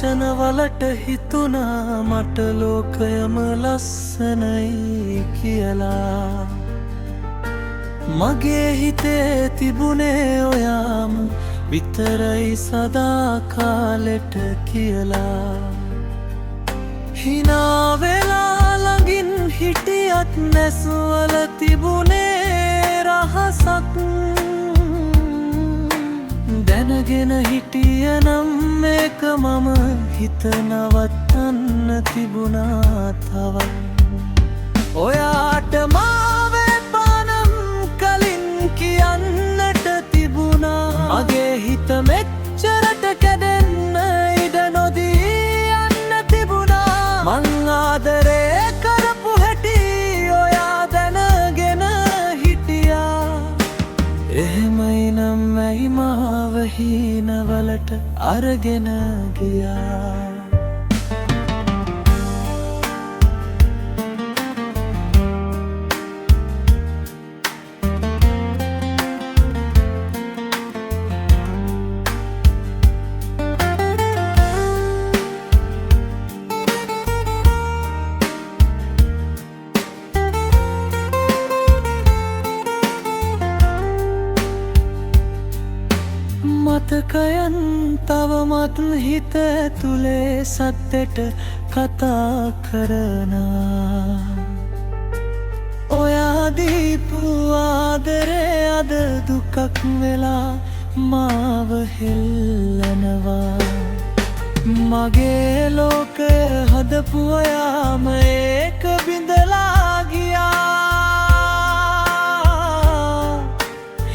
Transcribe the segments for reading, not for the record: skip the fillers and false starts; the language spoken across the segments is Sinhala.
වචනවලට හිතුණා මට ලෝකයම ලස්සනයි කියලා. මගේ හිතේ තිබුණේ ඔයාම විතරයි සදා කාලෙට කියලා. හිනා වෙලා ළඟින් හිටියත් නැස්වල තිබුණේ රහසක්. දැනගෙන හිටියනම් මේක මම හිත නවත්තන්න තිබුණා තවත්. ඔයාට මාවේ පානම් කලින් කියන්නට තිබුණා. මගේ හිත මෙච්චරට කැඩෙන්න ඉඩ නොදී යන්න තිබුණා. මං ආදරේ කරපු හැටි ඔයා දැනගෙන හිටියා. එහෙමයි නම් ඇයි මාව හීනවලට අරගෙන ගියා. මතකයන් තවමත් හිත තුලේ සද්දෙට කතා කරනා. ඔයා දීපු ආදරේ අද දුකක් වෙලා මාව හෙල්ලනවා. මගේ ලෝකය හදපු ඔයාම ඒක බිඳලා ගියා.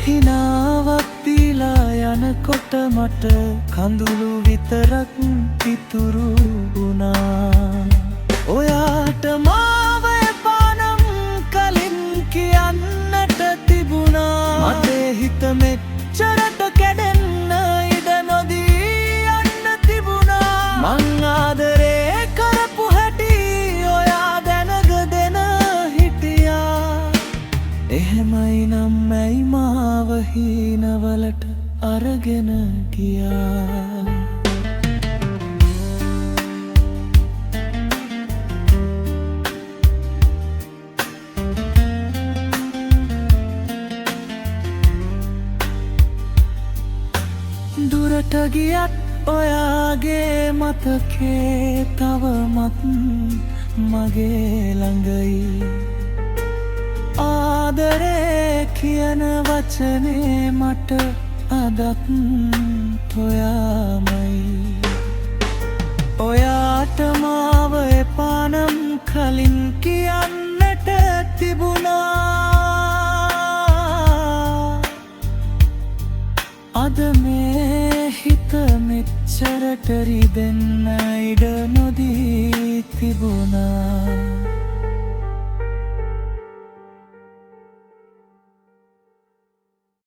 හිනාවක් යනකොට මට කඳුළු විතරක් ඉතුරු වුණා. ඔයාට මාව එපානම් කලින් කියන්නට තිබුණා. මගේ හිත මෙච්චරට කැඩෙන්න ඉඩ නොදී යන්න තිබුණා. මං ආදරේ කරපු හැටි ඔයා දැනගෙන හිටියා. එහෙමයි නම් ඇයි මාව හීනවලට අරගෙන ගියා. දුරට ගියත් ඔයාගේ මතකේ තවමත් මගේ ළඟයි. ආදරේ කියන වචනේ මට අදත් ඔයාමයි. ඔයාට මාව එපානම් කලින් කියන්නට තිබුණා. අද මේ හිත මෙච්චරට රිදෙන්න ඉඩ නොදී තිබුණා.